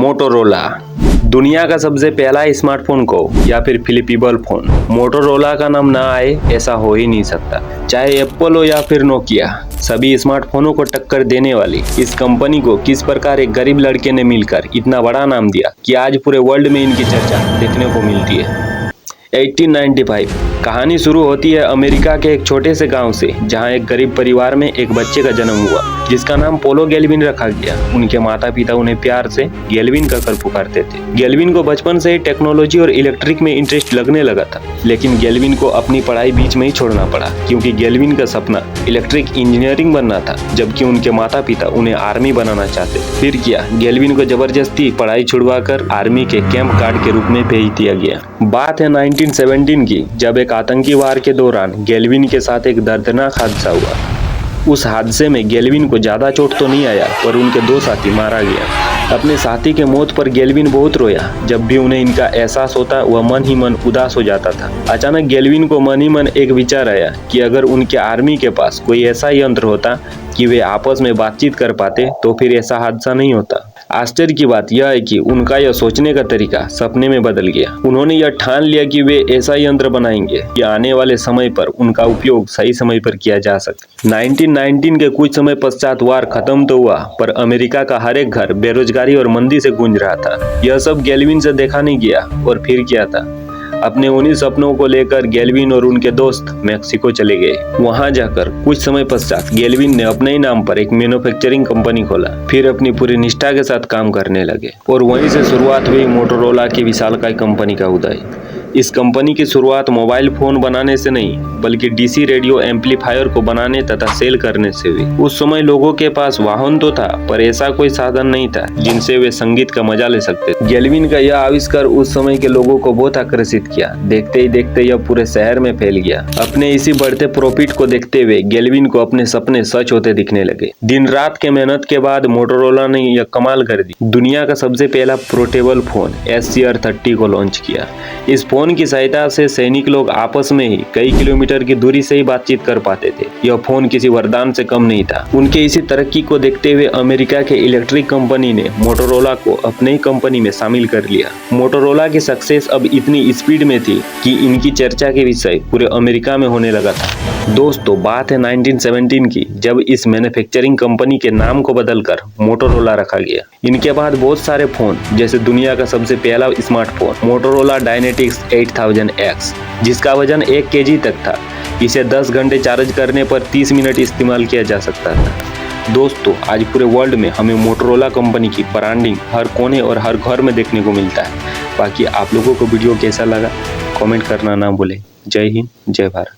Motorola दुनिया का सबसे पहला स्मार्टफोन को या फिर फ्लिपेबल फोन। मोटोरोला का नाम ना आए ऐसा हो ही नहीं सकता। चाहे एप्पल हो या फिर नोकिया, सभी स्मार्टफोनों को टक्कर देने वाली इस कंपनी को किस प्रकार एक गरीब लड़के ने मिलकर इतना बड़ा नाम दिया कि आज पूरे वर्ल्ड में इनकी चर्चा देखने को मिलती है। 1895 कहानी शुरू होती है अमेरिका के एक छोटे से गांव से, जहां एक गरीब परिवार में एक बच्चे का जन्म हुआ जिसका नाम पोलो गेल्विन रखा गया। उनके माता पिता उन्हें प्यार से गेल्विन कहकर पुकारते थे। गेल्विन को बचपन से ही टेक्नोलॉजी और इलेक्ट्रिक में इंटरेस्ट लगने लगा था, लेकिन गेल्विन को अपनी पढ़ाई बीच में ही छोड़ना पड़ा क्योंकि गेल्विन का सपना इलेक्ट्रिक इंजीनियरिंग बनना था, जबकि उनके माता पिता उन्हें आर्मी बनाना चाहते थे। फिर किया, गेल्विन को जबरदस्ती पढ़ाई छुड़वाकर आर्मी के कैंप गार्ड के रूप में भेज दिया गया। बात है 1917 की, जब एक आतंकी वार के दौरान गेल्विन के साथ एक दर्दनाक हादसा हुआ। उस हादसे में गेल्विन को ज्यादा चोट तो नहीं आया, पर उनके 2 साथी मारा गया। अपने साथी के मौत पर गेल्विन बहुत रोया। जब भी उन्हें इनका एहसास होता वह मन ही मन उदास हो जाता था। अचानक गेल्विन को मन ही मन एक विचार आया कि अगर उनके आर्मी के पास कोई ऐसा यंत्र होता कि वे आपस में बातचीत कर पाते तो फिर ऐसा हादसा नहीं होता। आश्चर्य की बात यह है कि उनका यह सोचने का तरीका सपने में बदल गया। उन्होंने यह ठान लिया कि वे ऐसा यंत्र बनाएंगे कि आने वाले समय पर उनका उपयोग सही समय पर किया जा सके। 1919 के कुछ समय पश्चात वार खत्म तो हुआ, पर अमेरिका का हर एक घर बेरोजगारी और मंदी से गूंज रहा था। यह सब गेल्विन से देखा नहीं गया और फिर क्या था, अपने उन्हीं सपनों को लेकर गेल्विन और उनके दोस्त मैक्सिको चले गए। वहां जाकर कुछ समय पश्चात गेल्विन ने अपने ही नाम पर एक मैन्युफैक्चरिंग कंपनी खोला, फिर अपनी पूरी निष्ठा के साथ काम करने लगे और वहीं से शुरुआत हुई मोटोरोला की विशालकाय कंपनी का उदय। इस कंपनी की शुरुआत मोबाइल फोन बनाने से नहीं, बल्कि डीसी रेडियो एम्पलीफायर को बनाने तथा सेल करने से हुई। उस समय लोगों के पास वाहन तो था, पर ऐसा कोई साधन नहीं था जिनसे वे संगीत का मजा ले सकते। गेल्विन का यह आविष्कार उस समय के लोगों को बहुत आकर्षित किया। देखते ही देखते यह पूरे शहर में फैल गया। अपने इसी बढ़ते प्रॉफिट को देखते हुए गेल्विन को अपने सपने सच होते दिखने लगे। दिन रात के मेहनत के बाद मोटोरोला ने यह कमाल कर दी, दुनिया का सबसे पहला पोर्टेबल फोन SCR-30 को लॉन्च किया। इस फोन की सहायता से सैनिक लोग आपस में ही कई किलोमीटर की दूरी से ही बातचीत कर पाते थे। यह फोन किसी वरदान से कम नहीं था। उनके इसी तरक्की को देखते हुए अमेरिका के इलेक्ट्रिक कंपनी ने मोटोरोला को अपने ही कंपनी में शामिल कर लिया। मोटोरोला की सक्सेस अब इतनी स्पीड में थी कि इनकी चर्चा के विषय पूरे अमेरिका में होने लगा था। दोस्तों, बात है 1917 की, जब इस मैन्युफैक्चरिंग कंपनी के नाम को बदलकर मोटोरोला रखा गया। इनके बाद बहुत सारे फोन, जैसे दुनिया का सबसे पहला स्मार्टफोन मोटोरोला डायनेटिक्स 8000X, जिसका वजन 1 kg तक था। इसे 10 घंटे चार्ज करने पर 30 मिनट इस्तेमाल किया जा सकता था। दोस्तों, आज पूरे वर्ल्ड में हमें मोटोरोला कंपनी की ब्रांडिंग हर कोने और हर घर में देखने को मिलता है। बाकी आप लोगों को वीडियो कैसा लगा कमेंट करना ना भूलें। जय हिंद, जय भारत।